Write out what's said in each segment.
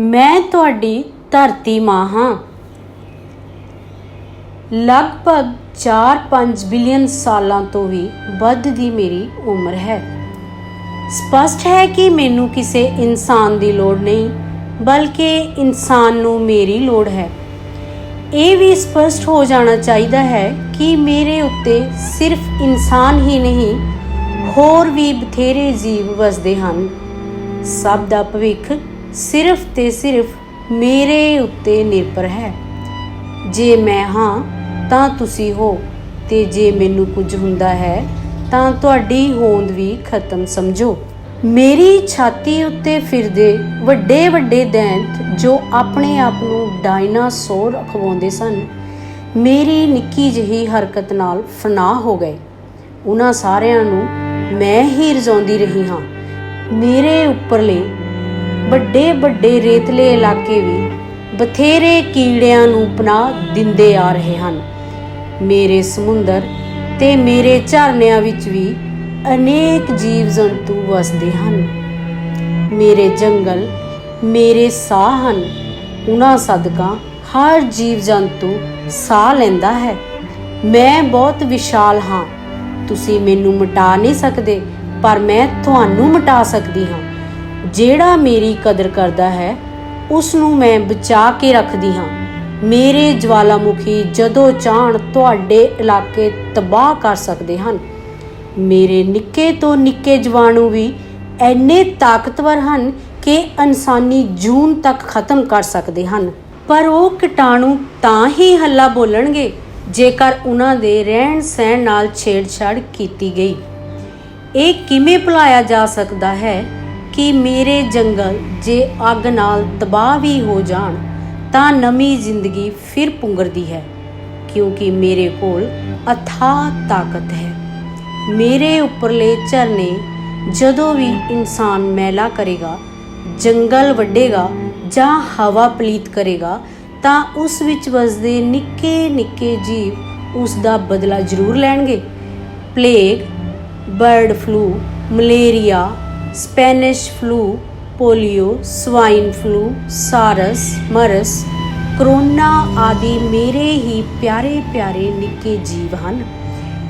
ਮੈਂ ਤੁਹਾਡੀ ਧਰਤੀ ਮਾਂ ਹਾਂ। ਲਗਭਗ 4-5 ਬਿਲੀਅਨ ਸਾਲਾਂ ਤੋਂ ਵੀ ਵੱਧ ਦੀ ਮੇਰੀ ਉਮਰ ਹੈ। ਸਪਸ਼ਟ ਹੈ ਕਿ ਮੈਨੂੰ ਕਿਸੇ ਇਨਸਾਨ ਦੀ ਲੋੜ ਨਹੀਂ, ਬਲਕਿ ਇਨਸਾਨ ਨੂੰ ਮੇਰੀ ਲੋੜ ਹੈ। ਇਹ ਵੀ ਸਪਸ਼ਟ ਹੋ ਜਾਣਾ ਚਾਹੀਦਾ ਹੈ ਕਿ ਮੇਰੇ ਉੱਤੇ ਸਿਰਫ ਇਨਸਾਨ ਹੀ ਨਹੀਂ, ਹੋਰ ਵੀ ਬਥੇਰੇ ਜੀਵ ਵਸਦੇ ਹਨ। ਸਭ ਦਾ ਭਵਿੱਖ ਸਿਰਫ ਤੇ ਸਿਰਫ ਮੇਰੇ ਉੱਤੇ ਨਿਰਭਰ ਹੈ। ਜੇ ਮੈਂ ਹਾਂ ਤਾਂ ਤੁਸੀਂ ਹੋ, ਤੇ ਜੇ ਮੈਨੂੰ ਕੁਝ ਹੁੰਦਾ ਹੈ ਤਾਂ ਤੁਹਾਡੀ ਹੋਂਦ ਵੀ ਖਤਮ ਸਮਝੋ। ਮੇਰੀ ਛਾਤੀ ਉੱਤੇ ਫਿਰਦੇ ਵੱਡੇ ਵੱਡੇ ਦੈਂਤ ਜੋ ਆਪਣੇ ਆਪ ਨੂੰ ਡਾਇਨਾਸੌਰ ਅਖਵਾਉਂਦੇ ਸਨ, ਮੇਰੀ ਨਿੱਕੀ ਜਿਹੀ ਹਰਕਤ ਨਾਲ ਫਨਾਹ ਹੋ ਗਏ। ਉਹਨਾਂ ਸਾਰਿਆਂ ਨੂੰ ਮੈਂ ਹੀ ਰਜਾਉਂਦੀ ਰਹੀ ਹਾਂ। ਮੇਰੇ ਉੱਪਰਲੇ ਵੱਡੇ ਵੱਡੇ ਰੇਤਲੇ ਇਲਾਕੇ ਵੀ ਬਥੇਰੇ ਕੀੜਿਆਂ ਨੂੰ ਪਨਾਹ ਦਿੰਦੇ ਆ ਰਹੇ ਹਨ। ਮੇਰੇ ਸਮੁੰਦਰ ਤੇ ਮੇਰੇ ਝਰਨਿਆਂ ਵਿੱਚ ਵੀ ਅਨੇਕ ਜੀਵ ਜੰਤੂ ਵਸਦੇ ਹਨ। ਮੇਰੇ ਜੰਗਲ ਮੇਰੇ ਸਾਹ ਹਨ। ਉਹਨਾਂ ਸਦਕਾ ਹਰ ਜੀਵ ਜੰਤੂ ਸਾਹ ਲੈਂਦਾ ਹੈ। ਮੈਂ ਬਹੁਤ ਵਿਸ਼ਾਲ ਹਾਂ। ਤੁਸੀਂ ਮੈਨੂੰ ਮਿਟਾ ਨਹੀਂ ਸਕਦੇ, ਪਰ ਮੈਂ ਤੁਹਾਨੂੰ ਮਿਟਾ ਸਕਦੀ ਹਾਂ। ਜਿਹੜਾ ਮੇਰੀ ਕਦਰ ਕਰਦਾ ਹੈ ਉਸ ਨੂੰ ਮੈਂ ਬਚਾ ਕੇ ਰੱਖਦੀ ਹਾਂ। ਮੇਰੇ ਜਵਾਲਾਮੁਖੀ ਜਦੋਂ ਚਾਹਣ ਤੁਹਾਡੇ ਇਲਾਕੇ ਤਬਾਹ ਕਰ ਸਕਦੇ ਹਨ। ਮੇਰੇ ਨਿੱਕੇ ਤੋਂ ਨਿੱਕੇ ਜੀਵਾਣੂ ਵੀ ਇੰਨੇ ਤਾਕਤਵਰ ਹਨ ਕਿ ਇਨਸਾਨੀ ਜੂਨ ਤੱਕ ਖਤਮ ਕਰ ਸਕਦੇ ਹਨ। ਪਰ ਉਹ ਕੀਟਾਣੂ ਤਾਂ ਹੀ ਹੱਲਾ ਬੋਲਣਗੇ ਜੇਕਰ ਉਹਨਾਂ ਦੇ ਰਹਿਣ ਸਹਿਣ ਨਾਲ ਛੇੜਛਾੜ ਕੀਤੀ ਗਈ। ਇਹ ਕਿਵੇਂ ਭੁਲਾਇਆ ਜਾ ਸਕਦਾ ਹੈ ਕਿ ਮੇਰੇ ਜੰਗਲ ਜੇ ਅੱਗ ਨਾਲ ਤਬਾਹ ਵੀ ਹੋ ਜਾਣ ਤਾਂ ਨਵੀਂ ਜ਼ਿੰਦਗੀ ਫਿਰ ਪੁੰਗਰਦੀ ਹੈ, ਕਿਉਂਕਿ ਮੇਰੇ ਕੋਲ ਅਥਾਹ ਤਾਕਤ ਹੈ। ਮੇਰੇ ਉੱਪਰਲੇ ਝਰਨੇ ਜਦੋਂ ਵੀ ਇਨਸਾਨ ਮੈਲਾ ਕਰੇਗਾ, ਜੰਗਲ ਵੱਢੇਗਾ ਜਾਂ ਹਵਾ ਪਲੀਤ ਕਰੇਗਾ ਤਾਂ ਉਸ ਵਿੱਚ ਵਸਦੇ ਨਿੱਕੇ ਨਿੱਕੇ ਜੀਵ ਉਸ ਦਾ ਬਦਲਾ ਜ਼ਰੂਰ ਲੈਣਗੇ। Plague, bird flu, malaria, Spanish flu, polio, swine flu, SARS, MERS, corona ਆਦਿ ਮੇਰੇ ਹੀ ਪਿਆਰੇ ਪਿਆਰੇ ਨਿੱਕੇ ਜੀਵ ਹਨ।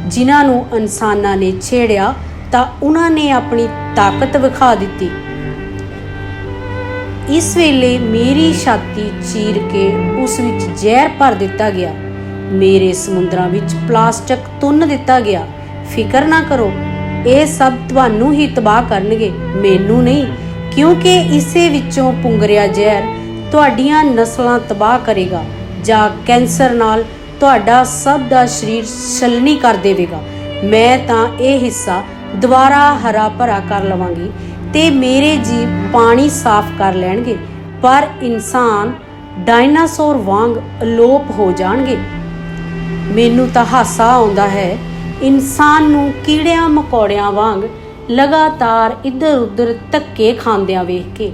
ਜਿਨ੍ਹਾਂ ਨੂੰ ਇਨਸਾਨਾਂ ਨੇ ਛੇੜਿਆ ਤਾਂ ਉਹਨਾਂ ਨੇ ਆਪਣੀ ਤਾਕਤ ਵਿਖਾ ਦਿੱਤੀ। ਇਸ ਵੇਲੇ ਮੇਰੀ ਛਾਤੀ ਚੀਰ ਕੇ ਉਸ ਵਿੱਚ ਜ਼ਹਿਰ ਭਰ ਦਿੱਤਾ ਗਿਆ। ਮੇਰੇ ਸਮੁੰਦਰਾਂ ਵਿੱਚ ਪਲਾਸਟਿਕ ਤੁੰਨ ਦਿੱਤਾ ਗਿਆ। ਫਿਕਰ ਨਾ ਕਰੋ, ਇਹ ਸਭ ਤੁਹਾਨੂੰ ਹੀ ਤਬਾਹ ਕਰਨਗੇ, ਮੈਨੂੰ ਨਹੀਂ, ਕਿਉਂਕਿ ਇਸੇ ਵਿੱਚੋਂ ਪੁੰਗਰਿਆ ਜ਼ਹਿਰ ਤੁਹਾਡੀਆਂ ਨਸਲਾਂ ਤਬਾਹ ਕਰੇਗਾ ਜਾਂ ਕੈਂਸਰ ਨਾਲ ਤੁਹਾਡਾ ਸਭ ਦਾ ਸਰੀਰ ਛਲਣੀ ਕਰ ਦੇਵੇਗਾ। ਮੈਂ ਤਾਂ ਇਹ ਹਿੱਸਾ ਦੁਬਾਰਾ ਹਰਾ ਭਰਾ ਕਰ ਲਵਾਂਗੀ ਤੇ ਮੇਰੇ ਜੀਵ ਪਾਣੀ ਸਾਫ਼ ਕਰ ਲੈਣਗੇ, ਪਰ ਇਨਸਾਨ ਡਾਇਨਾਸੌਰ ਵਾਂਗ ਅਲੋਪ ਹੋ ਜਾਣਗੇ। ਮੈਨੂੰ ਤਾਂ ਹਾਸਾ ਆਉਂਦਾ ਹੈ ਇਨਸਾਨ ਨੂੰ ਕੀੜਿਆਂ ਮਕੌੜਿਆਂ ਵਾਂਗ ਲਗਾਤਾਰ ਇੱਧਰ ਉੱਧਰ ਧੱਕੇ ਖਾਂਦਿਆਂ ਵੇਖ ਕੇ।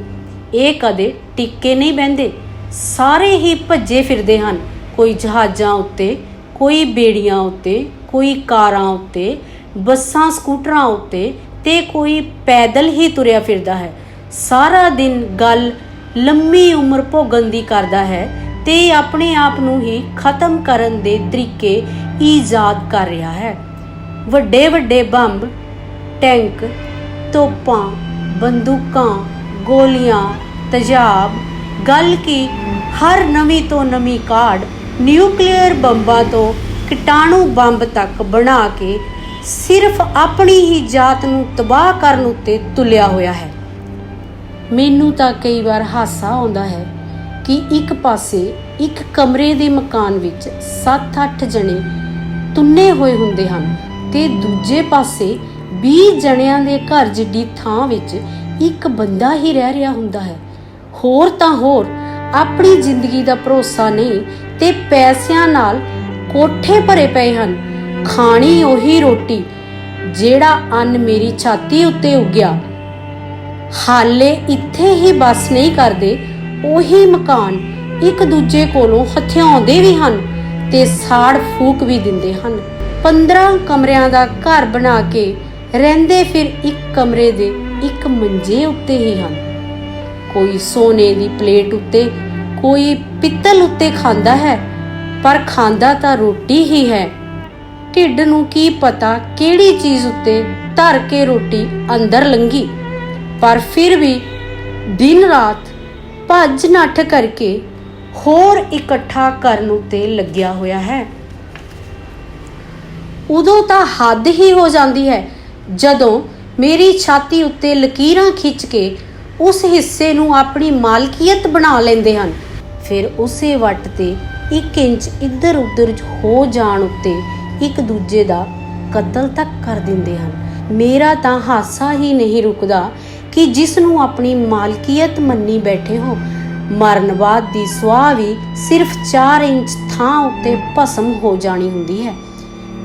ਇਹ ਕਦੇ ਟਿੱਕੇ ਨਹੀਂ ਬਹਿੰਦੇ, ਸਾਰੇ ਹੀ ਭੱਜੇ ਫਿਰਦੇ ਹਨ। ਕੋਈ ਜਹਾਜ਼ਾਂ ਉੱਤੇ, ਕੋਈ ਬੇੜੀਆਂ ਉੱਤੇ, ਕੋਈ ਕਾਰਾਂ ਉੱਤੇ, ਬੱਸਾਂ ਸਕੂਟਰਾਂ ਉੱਤੇ ਤੇ ਕੋਈ ਪੈਦਲ ਹੀ ਤੁਰਿਆ ਫਿਰਦਾ ਹੈ। ਸਾਰਾ ਦਿਨ ਗੱਲ ਲੰਮੀ ਉਮਰ ਭੋਗਣ ਦੀ ਕਰਦਾ ਹੈ ਤੇ ਆਪਣੇ ਆਪ ਨੂੰ ਹੀ ਖਤਮ ਕਰਨ ਦੇ ਤਰੀਕੇ ਈਜਾਦ ਕਰ ਰਿਹਾ ਹੈ। ਵੱਡੇ ਵੱਡੇ ਬੰਬ, ਟੈਂਕ, ਤੋਪਾਂ, ਬੰਦੂਕਾਂ, ਗੋਲੀਆਂ, ਤੇਜ਼ਾਬ, ਗੱਲ ਕੀ ਹਰ ਨਵੀਂ ਤੋਂ ਨਵੀਂ ਕਾਢ ਨਿਊਕਲੀਅਰ ਬੰਬਾਂ ਤੋਂ ਕੀਟਾਣੂ ਬੰਬ ਤੱਕ ਬਣਾ ਕੇ ਸਿਰਫ ਆਪਣੀ ਹੀ ਜਾਤ ਨੂੰ ਤਬਾਹ ਕਰਨ ਉੱਤੇ ਤੁਲਿਆ ਹੋਇਆ ਹੈ। ਮੈਨੂੰ ਤਾਂ ਕਈ ਵਾਰ ਹਾਸਾ ਆਉਂਦਾ ਹੈ ਕਿ ਇੱਕ ਪਾਸੇ ਇੱਕ ਕਮਰੇ ਦੇ ਮਕਾਨ ਵਿੱਚ 7-8 ਜਣੇ ਤੁੰਨੇ ਹੋਏ ਹੁੰਦੇ ਹਨ ਤੇ ਦੂਜੇ ਪਾਸੇ 20 ਜਣਿਆਂ ਦੇ ਘਰ ਜਿੱਡੀ ਥਾਂ ਵਿੱਚ ਇੱਕ ਬੰਦਾ ਹੀ ਰਹਿ ਰਿਹਾ ਹੁੰਦਾ ਹੈ। ਹੋਰ ਤਾਂ ਹੋਰ ਆਪਣੀ ਜ਼ਿੰਦਗੀ ਦਾ ਭਰੋਸਾ ਨਹੀਂ ਤੇ ਪੈਸਿਆਂ ਨਾਲ ਕੋਠੇ ਭਰੇ ਪਏ ਹਨ। ਖਾਣੀ ਉਹੀ ਰੋਟੀ ਜਿਹੜਾ ਅੰਨ ਮੇਰੀ ਛਾਤੀ ਉੱਤੇ ਉੱਗਿਆ। ਹਾਲੇ ਇੱਥੇ ਹੀ ਬਸ ਨਹੀਂ ਕਰਦੇ, ਉਹੀ ਮਕਾਨ ਇੱਕ ਦੂਜੇ ਕੋਲੋਂ ਹਥਿਆਉਂਦੇ ਵੀ ਹਨ ਤੇ ਸਾੜ ਫੂਕ ਵੀ ਦਿੰਦੇ ਹਨ। 15 ਕਮਰਿਆਂ ਦਾ ਘਰ ਬਣਾ ਕੇ ਰਹਿੰਦੇ ਫਿਰ ਇੱਕ ਕਮਰੇ ਦੇ ਇੱਕ ਮੰਜੇ ਉੱਤੇ ਹੀ ਹਨ। कोई सोने दी प्लेट उत्ते, कोई पित्तल उत्ते खांदा है, पर खांदा तां रोटी ही है। ढिड नूं की पता किहड़ी चीज़ उत्ते धर के रोटी अंदर लंघी, पर फिर भी दिन रात भज नठ करके होर इकट्ठा करन उत्ते लग्या होया है। उदों तां हद ही हो जाती है जदों मेरी छाती उत्ते लकीरां खिंच के उस हिस्से नूं अपनी मालकीयत बना लेंदे हन। फिर उसे वट ते 1 इंच इधर उधर हो जाण उत्ते एक दूजे दा कतल तक कर दिंदे हन। मेरा तां हासा ही नहीं रुकदा कि जिस नूं अपनी मालकीयत मन्नी बैठे हो, मरण बाद दी सुआह भी सिर्फ 4 इंच थां उत्ते भस्म हो जानी हुंदी है।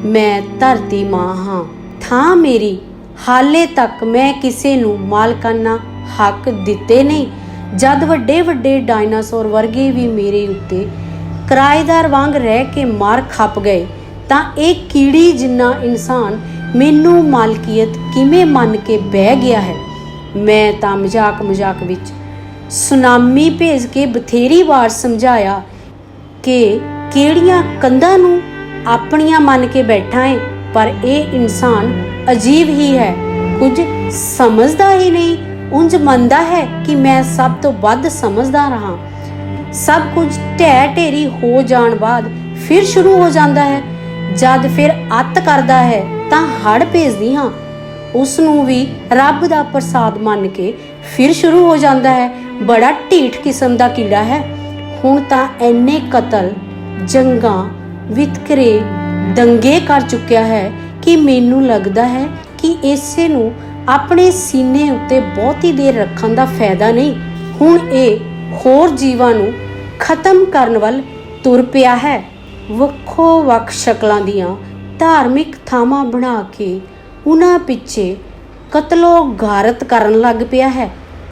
मैं धरती मां हाँ, थां मेरी, हाले तक मैं किसे नूं मालकाना हक दिते नहीं। जद वड्डे वड्डे डायनासोर वर्गे भी मेरे उत्ते किराएदार वांग रह के मार खप गए, तां एक कीड़ी जिन्ना इंसान मैनू मालकीयत किवें मन के बह गया है। मैं तां मजाक मजाक विच सुनामी भेज के बथेरी वार समझाया कि किहड़ियां कंधां नूं अपनियां मन के बैठा है, पर यह इंसान अजीब ही है, कुछ समझदा ही नहीं। उंज मनदा है कि मैं सब तो वध समझदा रहा। सब कुछ ढह ढेरी हो जाण बाद फिर शुरू हो जाता है। जद फिर अत करदा है तां हड़ भेजदी हाँ, उसनूं भी रब दा प्रसाद मन के फिर शुरू हो जाता है। बड़ा ढीठ किस्म दा कीड़ा है। हुण तां इन्ने कतल, जंगां, वितकरे, दंगे कर चुकिया है कि मैनू लगदा है कि इसे नूं अपने सीने उत्ते बहुती देर रखण दा फायदा नहीं। हुण ये होर जीवां नूं खत्म करन वल तुर पिया है। ਵੱਖੋ ਵੱਖ ਸ਼ਕਲਾਂ ਦੀਆਂ ਧਾਰਮਿਕ ਥਾਵਾਂ ਬਣਾ ਕੇ ਉਹਨਾਂ ਪਿੱਛੇ ਕਤਲੋ ਗਾਰਤ ਕਰਨ ਲੱਗ ਪਿਆ ਹੈ।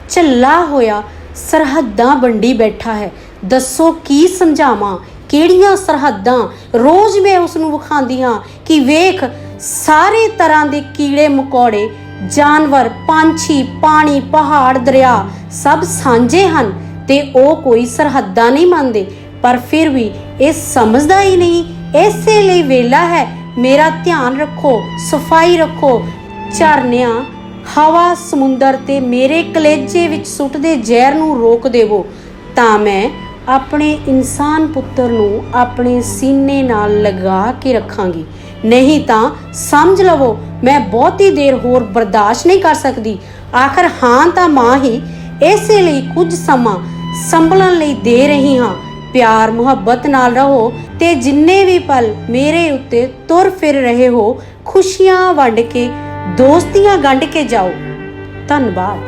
ਝੱਲਾ ਹੋਇਆ ਸਰਹੱਦਾਂ ਵੰਡੀ ਬੈਠਾ ਹੈ। ਦੱਸੋ ਕੀ ਸਮਝਾਵਾਂ, ਕਿਹੜੀਆਂ ਸਰਹੱਦਾਂ? ਰੋਜ਼ ਮੈਂ ਉਸ ਨੂੰ ਵਿਖਾਉਂਦੀ ਹਾਂ ਕਿ ਵੇਖ, ਸਾਰੇ ਤਰ੍ਹਾਂ ਦੇ ਕੀੜੇ ਮਕੌੜੇ, ਜਾਨਵਰ, ਪੰਛੀ, ਪਾਣੀ, ਪਹਾੜ, ਦਰਿਆ ਸਭ ਸਾਂਝੇ ਹਨ ਤੇ ਉਹ ਕੋਈ ਸਰਹੱਦਾਂ ਨਹੀਂ ਮੰਨਦੇ। पर फिर भी ये समझदा ही नहीं। इसे लिए वेला है, मेरा ध्यान रखो, सफाई रखो। झरनियां, हवा, समुंदर ते मेरे कलेजे विच सुटदे जहर नूं रोक देवो, तां मैं अपने इंसान पुत्र नूं अपने सीने नाल लगा के रखांगी। नहीं तां समझ लवो मैं बहुती देर होर बर्दाश्त नहीं कर सकदी। आखिर हाँ तां मां ही इसे लिए कुछ समा संभलण लई दे रही हाँ। प्यार मुहब्बत नाल रहो ते जिन्ने भी पल मेरे उत्ते तुर फिर रहे हो, खुशियां वंड के, दोस्तियां गंढ के जाओ। धन्नवाद।